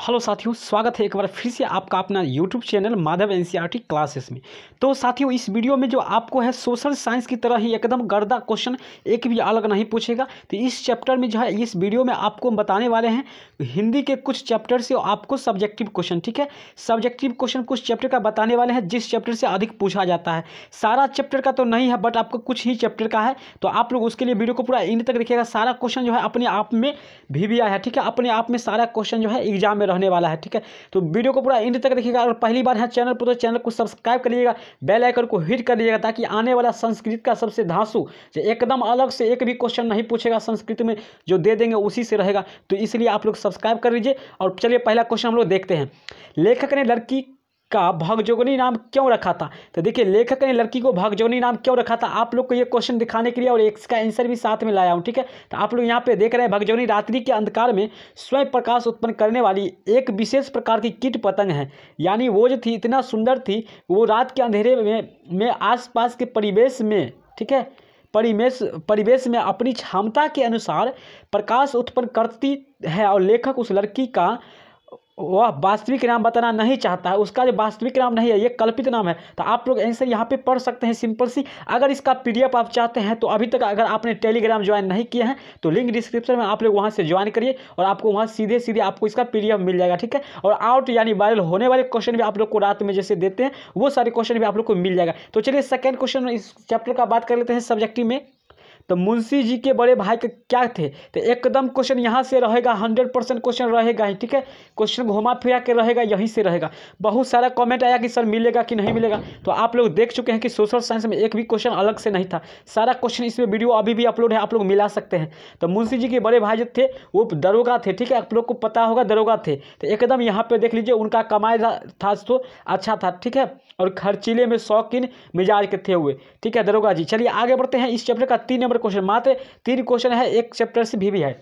Hello साथियों, स्वागत है एक बार फिर से आपका अपना YouTube channel Madhav NCERT classes में। तो साथियों, इस वीडियो में जो आपको है सोशल साइंस की तरह ही एकदम गर्दा क्वेश्चन एक भी अलग नहीं पूछेगा। तो इस चैप्टर में जो है इस वीडियो में आपको बताने वाले हैं हिंदी के कुछ चैप्टर से आपको सब्जेक्टिव क्वेश्चन, ठीक है। सब्जेक्टिव क्वेश्चन कुछ चैप्टर का बताने वाले हैं जिस चैप्टर से अधिक पूछा जाता है। सारा चैप्टर का तो नहीं है बट आपको कुछ ही चैप्टर का है, तो आप लोग उसके लिए वीडियो को पूरा एंड तक देखिएगा। सारा क्वेश्चन जो है अपने आप में VVI है, ठीक है। अपने आप में सारा क्वेश्चन जो है एग्जाम में रहने वाला है, ठीक है। तो वीडियो को पूरा एंड तक देखिएगा और पहली बार है चैनल पर तो चैनल को सब्सक्राइब कर लीजिएगा, बेल आइकन को हिट कर लीजिएगा ताकि आने वाला संस्कृत का सबसे धांसू जो एकदम अलग से एक भी क्वेश्चन नहीं पूछेगा संस्कृत में, जो दे देंगे उसी से रहेगा। तो इसलिए आप लोग सब्सक्राइब कर लीजिए। और चलिए पहला क्वेश्चन हम लोग देखते हैं। लेखक ने लड़की का भगजोगनी नाम क्यों रखा था? तो देखिए, लेखक ने लड़की को भगजोगनी नाम क्यों रखा था, आप लोग को ये क्वेश्चन दिखाने के लिए और इसका आंसर भी साथ में लाया हूँ, ठीक है। तो आप लोग यहाँ पे देख रहे हैं भगजोगनी रात्रि के अंधकार में स्वयं प्रकाश उत्पन्न करने वाली एक विशेष प्रकार की कीट पतंग है। यानी वो जो थी इतना सुंदर थी, वो रात के अंधेरे में आसपास के परिवेश में, ठीक है, परिवेश में अपनी क्षमता के अनुसार प्रकाश उत्पन्न करती है। और लेखक उस लड़की का वह वास्तविक नाम बताना नहीं चाहता है, उसका जो वास्तविक नाम नहीं है, ये कल्पित नाम है। तो आप लोग आंसर यहाँ पे पढ़ सकते हैं सिंपल सी। अगर इसका PDF आप चाहते हैं तो अभी तक अगर आपने टेलीग्राम ज्वाइन नहीं किया है तो लिंक डिस्क्रिप्शन में आप लोग वहाँ से ज्वाइन करिए और आपको वहाँ सीधे आपको इसका PDF मिल जाएगा, ठीक है। और आउट यानी वायरल होने वाले क्वेश्चन भी आप लोग को रात में जैसे देते हैं वो सारे क्वेश्चन भी आप लोग को मिल जाएगा। तो चलिए सेकेंड क्वेश्चन इस चैप्टर का बात कर लेते हैं सब्जेक्टिव में। तो मुंशी जी के बड़े भाई के क्या थे? तो एकदम क्वेश्चन यहाँ से रहेगा, 100% क्वेश्चन रहेगा ही, ठीक है। क्वेश्चन घुमा फिरा के रहेगा, यहीं से रहेगा। बहुत सारा कमेंट आया कि सर मिलेगा कि नहीं मिलेगा, तो आप लोग देख चुके हैं कि सोशल साइंस में एक भी क्वेश्चन अलग से नहीं था। सारा क्वेश्चन इसमें वीडियो अभी भी अपलोड है, आप लोग मिला सकते हैं। तो मुंशी जी के बड़े भाई जो थे वो दरोगा थे, ठीक है। आप लोग को पता होगा दरोगा थे। तो एकदम यहाँ पर देख लीजिए, उनका कमाई था तो अच्छा था, ठीक है। और खर्चीले में शौकीन मिजाज के थे हुए, ठीक है, दरोगा जी। चलिए आगे बढ़ते हैं। इस चैप्टर का 3 नंबर क्वेश्चन, मात्र 3 क्वेश्चन है, एक चैप्टर से भी है।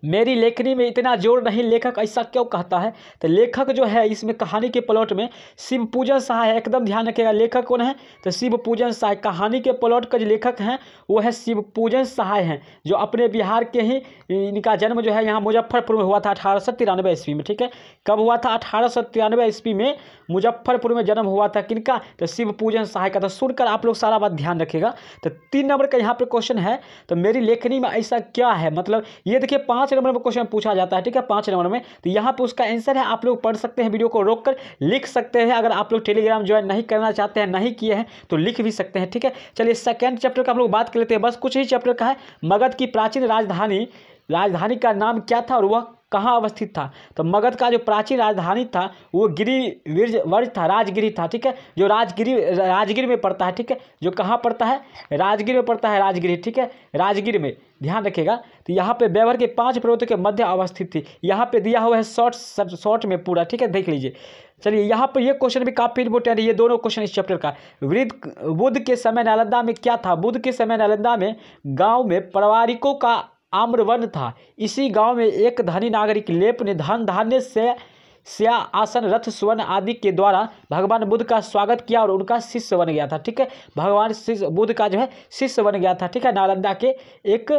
मेरी लेखनी में इतना जोर नहीं, लेखक ऐसा क्यों कहता है? तो लेखक जो है इसमें कहानी के प्लॉट में शिव पूजन सहाय है, एकदम ध्यान रखिएगा। लेखक कौन है? तो शिव पूजन सहाय। कहानी के प्लॉट का जो लेखक हैं वो है शिव पूजन सहाय हैं, जो अपने बिहार के ही, इनका जन्म जो है यहाँ मुजफ्फरपुर में हुआ था 1893 ईस्वी में, ठीक है। कब हुआ था? 1893 ईस्वी में मुजफ्फरपुर में जन्म हुआ था। किनका? तो शिव पूजन सहाय का। तो सुनकर आप लोग सारा बात ध्यान रखिएगा। तो 3 नंबर का यहाँ पर क्वेश्चन है, तो मेरी लेखनी में ऐसा क्या है, मतलब ये देखिए 5 नंबर में क्वेश्चन पूछा जाता है, ठीक है, 5 नंबर में। तो यहाँ पे उसका आंसर है, आप लोग पढ़ सकते हैं, वीडियो को रोककर लिख सकते हैं। अगर आप लोग टेलीग्राम ज्वाइन नहीं करना चाहते हैं, नहीं किए हैं तो लिख भी सकते हैं, ठीक है। चलिए सेकंड चैप्टर का हम लोग बात कर लेते हैं, बस कुछ ही चैप्टर का है। मगध की प्राचीन राजधानी का नाम क्या था और वह कहाँ अवस्थित था? तो मगध का जो प्राचीन राजधानी था वो गिरिवर्ज था, राजगिरी था, ठीक है। जो राजगिर में पड़ता है, ठीक है। जो कहाँ पड़ता है? राजगिर में पड़ता है, राजगिरी, ठीक है, राजगिर में, ध्यान रखिएगा। तो यहाँ पे व्यवहार के 5 पर्वतों के मध्य अवस्थित थी। यहाँ पे दिया हुआ है शॉर्ट में पूरा, ठीक है, देख लीजिए। चलिए यहाँ पर ये क्वेश्चन भी काफी इंपोर्टेंट है, ये दोनों क्वेश्चन इस चैप्टर का। बुद्ध के समय नालंदा में क्या था? बुद्ध के समय नालंदा में गाँव में पारिवारिकों का आम्रवन था। इसी गांव में एक धनी नागरिक लेप ने धन धान्य से आसन रथ स्वर्ण आदि के द्वारा भगवान बुद्ध का स्वागत किया और उनका शिष्य बन गया था, ठीक है। भगवान बुद्ध का जो है शिष्य बन गया था, ठीक है, नालंदा के एक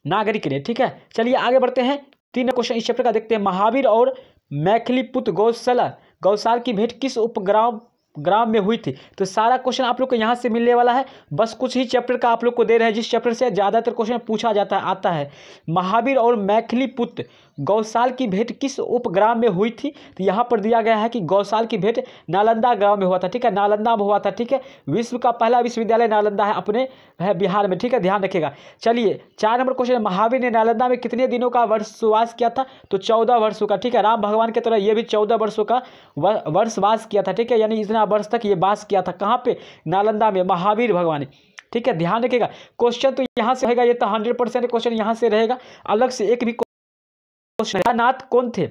नागरिक ने, ठीक है। चलिए आगे बढ़ते हैं। 3 क्वेश्चन इस चैप्टर का देखते हैं। महावीर और मैथिलीपुत्र गौशाला की भेंट किस ग्राम में हुई थी? तो सारा क्वेश्चन आप लोग को यहाँ से मिलने वाला है, बस कुछ ही चैप्टर का आप लोग को दे रहे हैं जिस चैप्टर से ज़्यादातर क्वेश्चन पूछा आता है। महावीर और मैथिलीपुत्र गौशाला की भेंट किस उपग्राम में हुई थी? तो यहाँ पर दिया गया है कि गौशाला की भेंट नालंदा गांव में हुआ था, ठीक है, नालंदा में हुआ था, ठीक है। विश्व का पहला विश्वविद्यालय नालंदा है, अपने है बिहार में, ठीक है, ध्यान रखिएगा। चलिए 4 नंबर क्वेश्चन, महावीर ने नालंदा में कितने दिनों का वर्षवास किया था? तो 14 वर्षों का, ठीक है। राम भगवान की तरह ये भी 14 वर्षों का वर्षवास किया था, ठीक है, यानी इतना वर्ष तक ये वास किया था। कहाँ पे? नालंदा में, महावीर भगवान, ठीक है, ध्यान रखिएगा। क्वेश्चन तो यहाँ से रहेगा, ये तो 100% क्वेश्चन यहाँ से रहेगा, अलग से एक भी क्वेश्चन। तारानाथ कौन थे?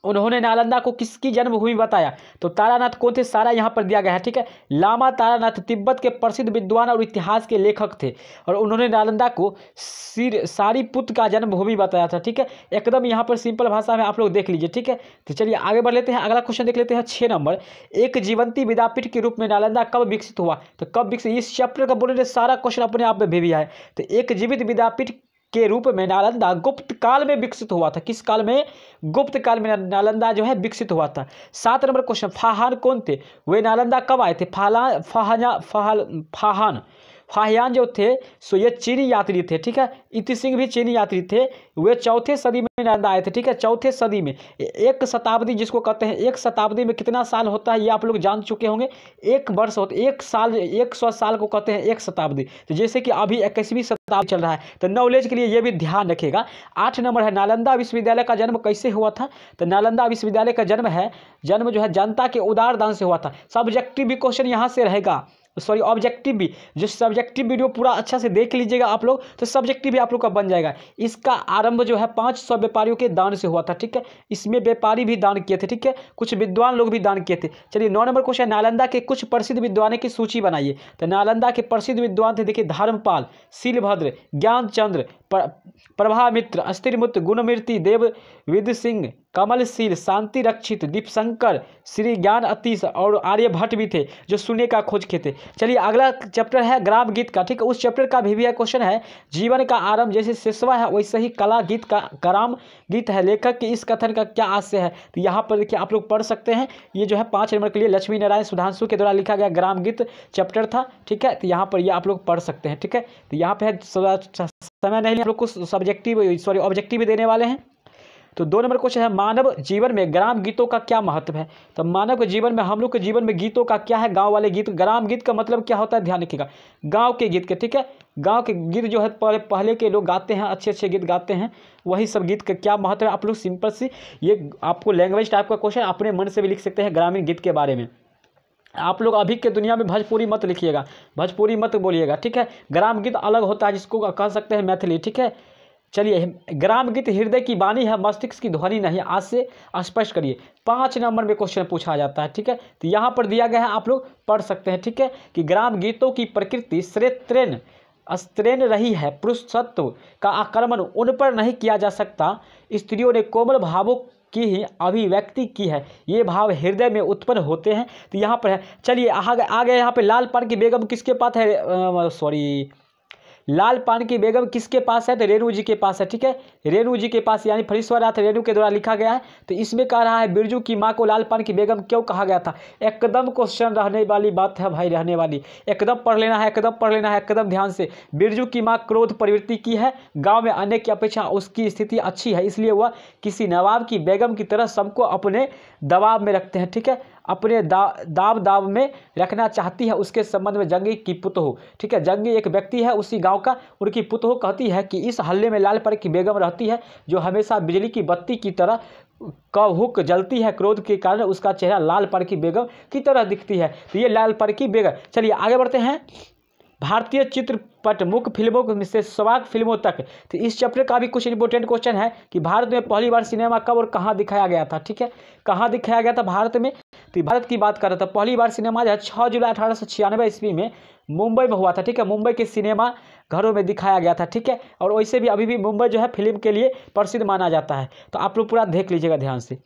उन्होंने नालंदा को किसकी जन्मभूमि बताया? तो तारानाथ कौन थे? सारा यहाँ पर दिया गया है, ठीक है। लामा तारानाथ तिब्बत के प्रसिद्ध विद्वान और इतिहास के लेखक थे और उन्होंने नालंदा को सारीपुत्र का जन्मभूमि बताया था, ठीक है। एकदम यहाँ पर सिंपल भाषा में आप लोग देख लीजिए, ठीक है। तो चलिए आगे बढ़ लेते हैं, अगला क्वेश्चन देख लेते हैं 6 नंबर। एक जीवंती विद्यापीठ के रूप में नालंदा कब विकसित हुआ? तो कब विकसित, इस चैप्टर का बोले सारा क्वेश्चन अपने आप में भी है। तो एक जीवित विद्यापीठ के रूप में नालंदा गुप्त काल में विकसित हुआ था। किस काल में? गुप्त काल में नालंदा जो है विकसित हुआ था। 7 नंबर क्वेश्चन, फाहान कौन थे? वे नालंदा कब आए थे? फाहियान जो थे सो ये चीनी यात्री थे, ठीक है। इति सिंह भी चीनी यात्री थे। वे 4थे सदी में नालंदा आए थे, ठीक है, 4थे सदी में। एक शताब्दी जिसको कहते हैं, एक शताब्दी में कितना साल होता है ये आप लोग जान चुके होंगे। एक वर्ष होता है, एक साल, 100 साल को कहते हैं एक शताब्दी। तो जैसे कि अभी 21वीं शताब्दी चल रहा है, तो नॉलेज के लिए ये भी ध्यान रखिएगा। 8 नंबर है, नालंदा विश्वविद्यालय का जन्म कैसे हुआ था? तो नालंदा विश्वविद्यालय का जन्म जो है जनता के उदार दान से हुआ था। सब्जेक्टिव भी क्वेश्चन यहाँ से रहेगा, सॉरी ऑब्जेक्टिव भी। जो सब्जेक्टिव वीडियो पूरा अच्छा से देख लीजिएगा आप लोग, तो सब्जेक्टिव भी आप लोग का बन जाएगा। इसका आरंभ जो है 500 व्यापारियों के दान से हुआ था, ठीक है। इसमें व्यापारी भी दान किए थे, ठीक है, कुछ विद्वान लोग भी दान किए थे। चलिए 9 नंबर क्वेश्चन, नालंदा के कुछ प्रसिद्ध विद्वानों की सूची बनाइए। तो नालंदा के प्रसिद्ध विद्वान थे, देखिए, धर्मपाल, शीलभद्र, ज्ञानचंद्र, प्रभामित्र, अस्थिरमुत्र, गुणमीर्ति, देव विद सिंह, कमलशील, शांति रक्षित, दीपशंकर, श्री ज्ञान अतीश और आर्यभट्ट भी थे जो शून्य का खोज किए थे। चलिए अगला चैप्टर है ग्राम गीत का, ठीक है। उस चैप्टर का भी क्वेश्चन है, जीवन का आरंभ जैसे शेषवा है वैसे ही कला गीत का ग्राम गीत है, लेखक के इस कथन का क्या आशय है? तो यहाँ पर देखिए आप लोग पढ़ सकते हैं। ये जो है 5 नंबर के लिए लक्ष्मी नारायण सुधांशु के द्वारा लिखा गया ग्राम गीत चैप्टर था, ठीक है। तो यहाँ पर ये आप लोग पढ़ सकते हैं, ठीक है। तो यहाँ पे समय नहीं, आप लोग को ऑब्जेक्टिव देने वाले हैं। तो 2 नंबर क्वेश्चन है, मानव जीवन में ग्राम गीतों का क्या महत्व है? तो मानव के जीवन में, हम लोग के जीवन में गीतों का क्या है? गांव वाले गीत। ग्राम गीत का मतलब क्या होता है? ध्यान रखिएगा, गांव के गीत के, ठीक है। गांव के गीत जो है पहले के लोग गाते हैं, अच्छे अच्छे गीत गाते हैं, वही सब गीत का क्या महत्व है? आप लोग सिंपल सी, ये आपको लैंग्वेज टाइप का क्वेश्चन अपने मन से भी लिख सकते हैं ग्रामीण गीत के बारे में। आप लोग अभी के दुनिया में भोजपुरी मत लिखिएगा, भोजपुरी मत बोलिएगा, ठीक है। ग्राम गीत अलग होता है, जिसको कह सकते हैं मैथिली, ठीक है। चलिए, ग्राम गीत हृदय की वाणी है, मस्तिष्क की ध्वनि नहीं। आज से स्पष्ट करिए। 5 नंबर में क्वेश्चन पूछा जाता है, ठीक है। तो यहाँ पर दिया गया है, आप लोग पढ़ सकते हैं, ठीक है, कि ग्राम गीतों की प्रकृति स्त्रीण रही है, पुरुषत्व का आक्रमण उन पर नहीं किया जा सकता, स्त्रियों ने कोमल भावों की ही अभिव्यक्ति की है, ये भाव हृदय में उत्पन्न होते हैं। तो यहाँ पर है। चलिए आगे यहाँ पे लाल पान की बेगम किसके पास है? लाल पान की बेगम किसके पास है? तो रेणु जी के पास है, ठीक है। रेणु जी के पास, यानी फरीश्वरनाथ रेणु के द्वारा लिखा गया है। तो इसमें कह रहा है, बिरजू की माँ को लाल पान की बेगम क्यों कहा गया था? एकदम क्वेश्चन रहने वाली बात है भाई, रहने वाली, एकदम पढ़ लेना है, एकदम पढ़ लेना है, एकदम ध्यान से। बिरजू की माँ क्रोध प्रवृत्ति की है, गाँव में अन्य की अपेक्षा उसकी स्थिति अच्छी है, इसलिए वह किसी नवाब की बेगम की तरह सबको अपने दबाव में रखते हैं, ठीक है, अपने दाव में रखना चाहती है। उसके संबंध में जंगी की पुतोह, ठीक है, जंगी एक व्यक्ति है उसी गांव का, उनकी पुतोह कहती है कि इस हल्ले में लाल पर की बेगम रहती है, जो हमेशा बिजली की बत्ती की तरह हुक जलती है, क्रोध के कारण उसका चेहरा लाल पर की बेगम की तरह दिखती है। तो ये लाल पर की बेगम। चलिए आगे बढ़ते हैं। भारतीय चित्रपट मुख्य फिल्मों से स्वाक फिल्मों तक। तो इस चैप्टर का भी कुछ इंपॉर्टेंट क्वेश्चन है कि भारत में पहली बार सिनेमा कब और कहाँ दिखाया गया था, ठीक है, कहाँ दिखाया गया था भारत में? तो भारत की बात कर रहा था। पहली बार सिनेमा जो है 6 जुलाई 1896 ईस्वी में मुंबई में हुआ था, ठीक है। मुंबई के सिनेमा घरों में दिखाया गया था, ठीक है। और वैसे भी अभी भी मुंबई जो है फिल्म के लिए प्रसिद्ध माना जाता है। तो आप लोग पूरा देख लीजिएगा ध्यान से।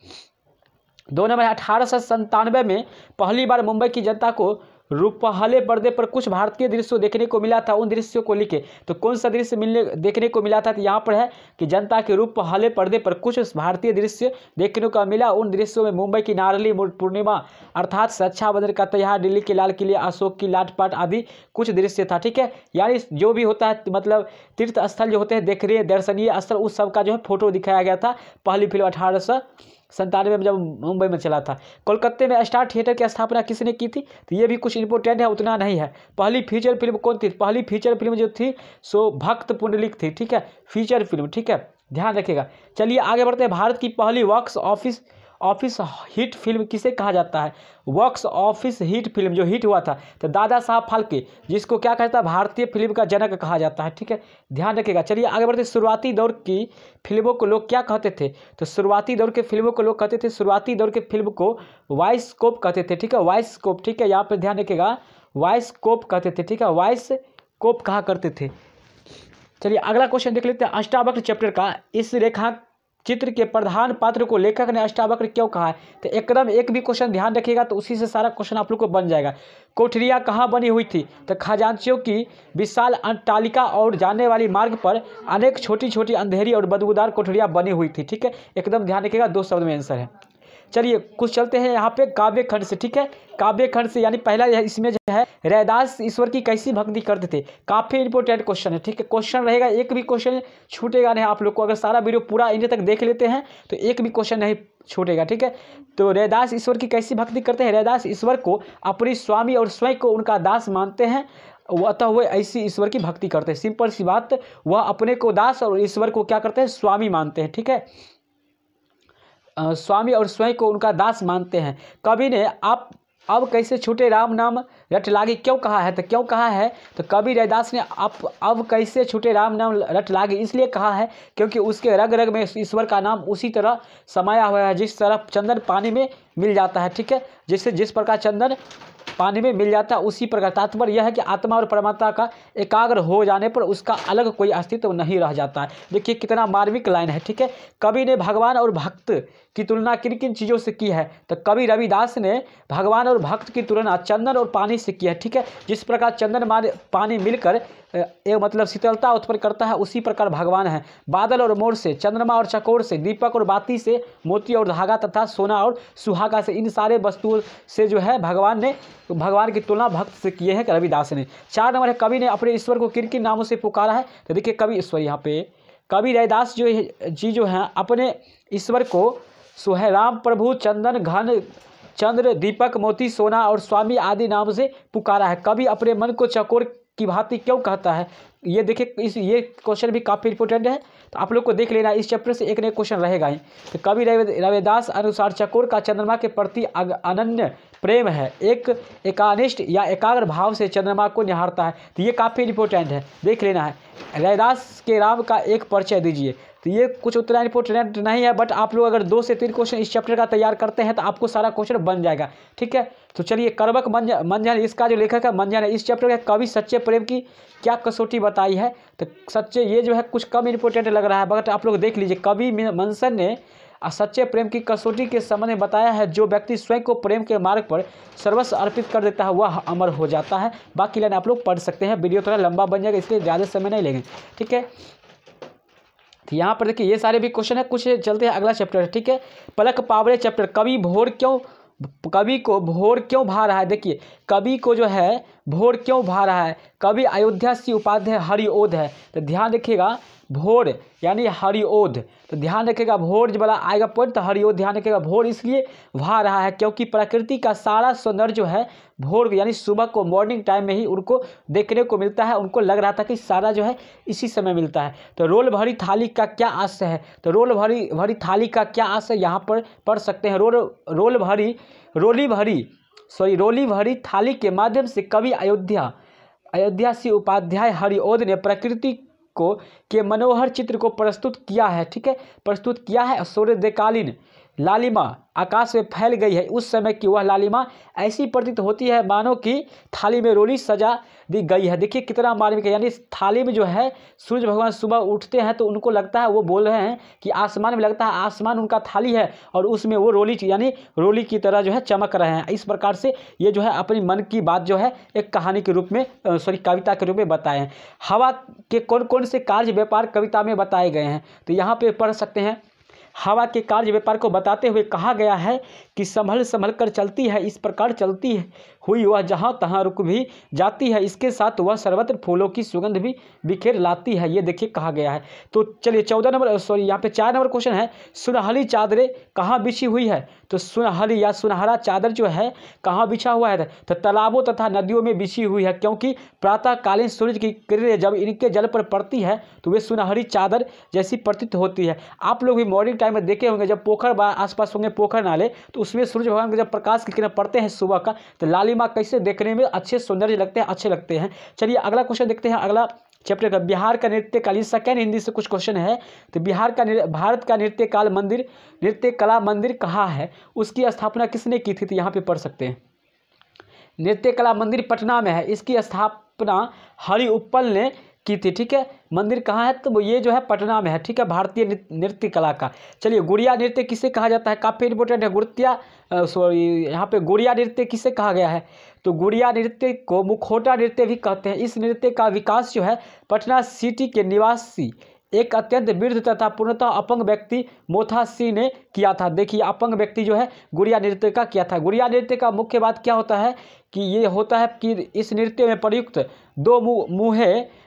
2 नंबर 1897 में पहली बार मुंबई की जनता को रूपहले पर्दे पर कुछ भारतीय दृश्यों देखने को मिला था, उन दृश्यों को लिखे। तो कौन सा दृश्य देखने को मिला था? तो यहाँ पर है कि जनता के रूपहले पर्दे पर कुछ भारतीय दृश्य देखने को मिला, उन दृश्यों में मुंबई की नारली पूर्णिमा अर्थात रक्षाबंधन का त्योहार, दिल्ली के लाल किले, अशोक की लाटपाट आदि कुछ दृश्य था, ठीक है। यानी जो भी होता है, मतलब तीर्थ स्थल जो होते हैं, देखने दर्शनीय स्थल, उस सब का जो है फोटो दिखाया गया था। पहली फिल्म 1897 में जब मुंबई में चला था। कोलकाता में स्टार थिएटर की स्थापना किसने की थी? तो ये भी कुछ इंपॉर्टेंट है, उतना नहीं है। पहली फीचर फिल्म कौन थी? पहली फीचर फिल्म जो थी सो भक्त पुंडलिक थी, ठीक है, फीचर फिल्म, ठीक है, ध्यान रखिएगा। चलिए आगे बढ़ते हैं। भारत की पहली बॉक्स ऑफिस हिट फिल्म किसे कहा जाता है? बॉक्स ऑफिस हिट फिल्म जो हिट हुआ था, तो दादा साहब फाल्के, जिसको क्या कहता है? भारतीय फिल्म का जनक कहा जाता है, ठीक है, ध्यान रखिएगा। चलिए आगे बढ़ते। शुरुआती दौर की फिल्मों को लोग क्या कहते थे? तो शुरुआती दौर के फिल्मों को लोग कहते थे, शुरुआती दौर के फिल्म को वाइस्कोप कहते थे, ठीक है, वाइस्कोप, ठीक है, यहाँ पर ध्यान रखिएगा, वाइस्कोप कहते थे, ठीक है, वाइस्कोप कहा करते थे। चलिए अगला क्वेश्चन देख लेते हैं। अष्टावक्र चैप्टर का इस चित्र के प्रधान पात्र को लेखक ने अष्टावक्र क्यों कहा है? तो एकदम एक भी क्वेश्चन ध्यान रखिएगा तो उसी से सारा क्वेश्चन आप लोग को बन जाएगा। कोठरियाँ कहाँ बनी हुई थी? तो खजांचियों की विशाल अट्टालिका और जाने वाली मार्ग पर अनेक छोटी छोटी अंधेरी और बदबूदार कोठरियाँ बनी हुई थी। ठीक है, एकदम ध्यान रखिएगा, 2 शब्द में आंसर है। चलिए कुछ चलते हैं यहाँ पे काव्य खंड से। ठीक है, काव्य खंड से यानी पहला इसमें जो है रैदास ईश्वर की कैसी भक्ति करते थे, काफ़ी इंपॉर्टेंट क्वेश्चन है। ठीक है, क्वेश्चन रहेगा, एक भी क्वेश्चन छूटेगा नहीं आप लोग को। अगर सारा वीडियो पूरा इंड तक देख लेते हैं तो एक भी क्वेश्चन नहीं छूटेगा। ठीक है, तो रैदास ईश्वर की कैसी भक्ति करते हैं? रैदास ईश्वर को अपनी स्वामी और स्वयं को उनका दास मानते हैं, अतः वह ऐसी ईश्वर की भक्ति करते हैं। सिंपल सी बात, वह अपने को दास और ईश्वर को क्या करते हैं? स्वामी मानते हैं। ठीक है, स्वामी और स्वयं को उनका दास मानते हैं। कवि ने आप अब कैसे छूटे राम नाम रट लागे क्यों कहा है? तो क्यों कहा है? तो कवि रैदास ने आप अब कैसे छूटे राम नाम रट लागे इसलिए कहा है क्योंकि उसके रग रग में ईश्वर का नाम उसी तरह समाया हुआ है जिस तरह चंदन पानी में मिल जाता है। ठीक है, जिस प्रकार चंदन पानी में मिल जाता है उसी प्रकार। तात्पर्य यह है कि आत्मा और परमात्मा का एकाग्र हो जाने पर उसका अलग कोई अस्तित्व नहीं रह जाता है। देखिए कितना मार्मिक लाइन है। ठीक है, कवि ने भगवान और भक्त की तुलना किन किन चीज़ों से की है? तो कवि रविदास ने भगवान और भक्त की तुलना चंदन और पानी से की है। ठीक है, जिस प्रकार चंदन पानी मिलकर एक मतलब शीतलता उत्पन्न करता है उसी प्रकार भगवान है। बादल और मोर से, चंद्रमा और चकोर से, दीपक और बाती से, मोती और धागा तथा सोना और सुहागा से, इन सारे वस्तुओं से जो है भगवान की तुलना भक्त से किए हैं रविदास ने। 4 नंबर है, कवि ने अपने ईश्वर को किन किन नामों से पुकारा है? तो देखिए कवि ईश्वर, यहाँ पे कवि रविदास जो है अपने ईश्वर को सुहे राम प्रभु चंदन घन चंद्र दीपक मोती सोना और स्वामी आदि नाम से पुकारा है। कवि अपने मन को चकोर की भांति क्यों कहता है? ये देखिए ये क्वेश्चन भी काफ़ी इंपॉर्टेंट है, तो आप लोग को देख लेना, इस चैप्टर से एक नए क्वेश्चन रहेगा ही। तो कवि रविदास अनुसार चकोर का चंद्रमा के प्रति अनन्य प्रेम है, एक एकानिष्ठ या एकाग्र भाव से चंद्रमा को निहारता है। तो ये काफ़ी इंपॉर्टेंट है, देख लेना है। रविदास के राम का एक परिचय दीजिए। तो ये कुछ उतना इंपॉर्टेंट नहीं है, बट आप लोग अगर 2 से 3 क्वेश्चन इस चैप्टर का तैयार करते हैं तो आपको सारा क्वेश्चन बन जाएगा। ठीक है, तो चलिए करवक मंजन, इसका जो लेखक है मंजन है। इस चैप्टर का कवि सच्चे प्रेम की क्या कसौटी बताई है? तो सच्चे, ये जो है कुछ कम इंपॉर्टेंट लग रहा है, बट आप लोग देख लीजिए। कवि मंजन ने सच्चे प्रेम की कसौटी के संबंध में बताया है, जो व्यक्ति स्वयं को प्रेम के मार्ग पर सर्वस्व अर्पित कर देता है वह अमर हो जाता है। बाकी लाइन आप लोग पढ़ सकते हैं, वीडियो थोड़ा लंबा बन जाएगा इसलिए ज़्यादा समय नहीं लेंगे। ठीक है, तो यहाँ पर देखिए ये सारे भी क्वेश्चन है। कुछ चलते हैं अगला चैप्टर। ठीक है, पलक पावड़े चैप्टर, कवि को भोर क्यों भा रहा है? देखिए कवि को जो है भोर क्यों भा रहा है? कवि अयोध्या सी उपाध्याय हरिओध है। तो ध्यान रखिएगा, भोर यानी हरिओध, तो ध्यान रखिएगा भोर जब वाला आएगा पॉइंट तो हरिओध ध्यान रखिएगा। भोर इसलिए भा रहा है क्योंकि प्रकृति का सारा सौंदर्य जो है भोर यानी सुबह को, मॉर्निंग टाइम में ही उनको देखने को मिलता है। उनको लग रहा था कि सारा जो है इसी समय मिलता है। तो रोल भरी थाली का क्या आशय है? तो रोल भरी थाली का क्या आशय यहाँ पर पढ़ सकते हैं। रोली भरी थाली के माध्यम से कवि अयोध्या सी उपाध्याय हरिओध ने प्रकृति के मनोहर चित्र को प्रस्तुत किया है। ठीक है, प्रस्तुत किया है। सूर्योदयकालीन लालिमा आकाश में फैल गई है, उस समय की वह लालिमा ऐसी प्रतीत होती है मानो कि थाली में रोली सजा दी गई है। देखिए कितना मार्मिक है, यानी थाली में जो है सूर्य भगवान सुबह उठते हैं तो उनको लगता है, वो बोल रहे हैं कि आसमान में लगता है आसमान उनका थाली है और उसमें वो रोली यानी रोली की तरह जो है चमक रहे हैं। इस प्रकार से ये जो है अपनी मन की बात जो है एक कहानी के रूप में कविता के रूप में बताए हैं। हवा के कौन कौन से कार्य व्यापार कविता में बताए गए हैं? तो यहाँ पे पढ़ सकते हैं। हवा के कार्य व्यापार को बताते हुए कहा गया है कि संभल संभल कर चलती है, इस प्रकार चलती हुई वह जहाँ तहाँ रुक भी जाती है, इसके साथ वह सर्वत्र फूलों की सुगंध भी बिखेर लाती है। ये देखिए कहा गया है। तो चलिए 4 नंबर क्वेश्चन है, सुनहली चादरें कहाँ बिछी हुई है? तो सुनहली या सुनहरा चादर जो है कहाँ बिछा हुआ है? तो तालाबों तथा नदियों में बिछी हुई है, क्योंकि प्रातःकालीन सूर्य की किरणें जब इनके जल पर पड़ती है तो वे सुनहरी चादर जैसी प्रतीत होती है। आप लोग भी मॉर्निंग टाइम में देखे होंगे, जब पोखर आसपास होंगे पोखर नाले, तो उसमें सूर्य भगवान के जब प्रकाश की किरण पड़ते हैं सुबह का, तो लालिमा कैसे देखने में अच्छे सौंदर्य लगते हैं, अच्छे लगते हैं। चलिए अगला क्वेश्चन देखते हैं। अगला चैप्टर का बिहार का नृत्य काल, सेकेंड हिंदी से कुछ क्वेश्चन है। तो भारत का नृत्य कला मंदिर कहाँ है? उसकी स्थापना किसने की थी? तो यहाँ पे पढ़ सकते हैं। नृत्य कला मंदिर पटना में है, इसकी स्थापना हरि उत्पल ने की थी। ठीक है, मंदिर कहाँ है? तो वो ये जो है पटना में है। ठीक है, भारतीय नृत्य कला का। चलिए, गुड़िया नृत्य किसे कहा जाता है? काफ़ी इंपॉर्टेंट है। यहाँ पे गुड़िया नृत्य किसे कहा गया है? तो गुड़िया नृत्य को मुखौटा नृत्य भी कहते हैं। इस नृत्य का विकास जो है पटना सिटी के निवासी एक अत्यंत वृद्ध तथा पूर्णतः अपंग व्यक्ति मोथा सिंह ने किया था। देखिए, अपंग व्यक्ति जो है गुड़िया नृत्य का किया था। गुड़िया नृत्य का मुख्य बात क्या होता है कि ये होता है कि इस नृत्य में प्रयुक्त दो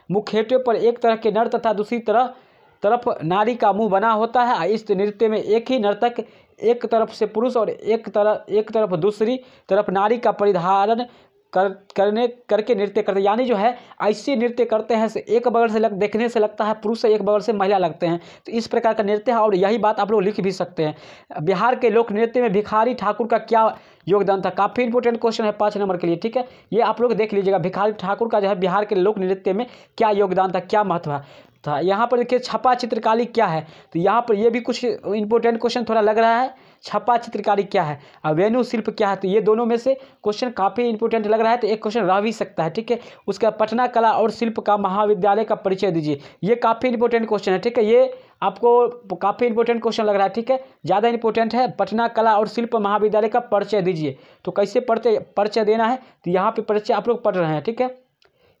मुखेटे पर एक तरह के नर तथा दूसरी तरफ नारी का मुंह बना होता है। इस नृत्य में एक ही नर्तक एक तरफ से पुरुष और एक तरफ दूसरी तरफ नारी का परिधारण करके नृत्य करते हैं। यानी जो है ऐसे नृत्य करते हैं एक बगल से देखने से लगता है पुरुष, एक बगल से महिला लगते हैं। तो इस प्रकार का नृत्य है और यही बात आप लोग लिख भी सकते हैं। बिहार के लोक नृत्य में भिखारी ठाकुर का क्या योगदान था? काफ़ी इंपॉर्टेंट क्वेश्चन है 5 नंबर के लिए। ठीक है, ये आप लोग देख लीजिएगा, भिखारी ठाकुर का जो है बिहार के लोक नृत्य में क्या योगदान था, क्या महत्व था। यहाँ पर देखिए, छपा चित्रकारी क्या है? तो यहाँ पर ये भी कुछ इंपॉर्टेंट क्वेश्चन थोड़ा लग रहा है। छपा चित्रकारी क्या है और वेणु शिल्प क्या है? तो ये दोनों में से क्वेश्चन काफ़ी इंपॉर्टेंट लग रहा है, तो एक क्वेश्चन रह भी सकता है। ठीक है, उसका पटना कला और शिल्प का महाविद्यालय का परिचय दीजिए। ये काफ़ी इंपॉर्टेंट क्वेश्चन है। ठीक है, ये आपको काफ़ी इंपॉर्टेंट क्वेश्चन लग रहा है। ठीक है, ज़्यादा इंपॉर्टेंट है। पटना कला और शिल्प महाविद्यालय का परिचय दीजिए। तो कैसे परिचय देना है? तो यहाँ पे परिचय आप लोग पढ़ रहे हैं। ठीक है,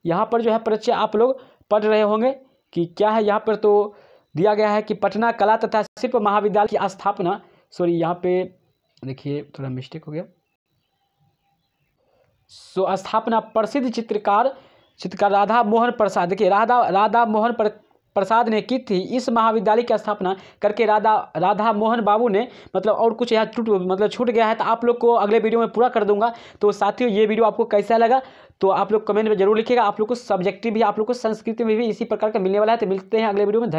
यहाँ पर जो है परिचय आप लोग पढ़ रहे होंगे कि क्या है। यहाँ पर तो दिया गया है कि पटना कला तथा शिल्प महाविद्यालय की स्थापना, यहाँ पे देखिए थोड़ा मिस्टेक हो गया। स्थापना प्रसिद्ध चित्रकार राधा मोहन प्रसाद, देखिए राधा मोहन प्रसाद ने की थी। इस महाविद्यालय की स्थापना करके राधा मोहन बाबू ने, मतलब और कुछ यहाँ छूट गया है तो आप लोग को अगले वीडियो में पूरा कर दूंगा। तो साथियों, ये वीडियो आपको कैसा लगा तो आप लोग कमेंट में जरूर लिखिएगा। आप लोग को सब्जेक्टिव भी, आप लोग को संस्कृत में भी इसी प्रकार का मिलने वाला है। तो मिलते हैं अगले वीडियो में।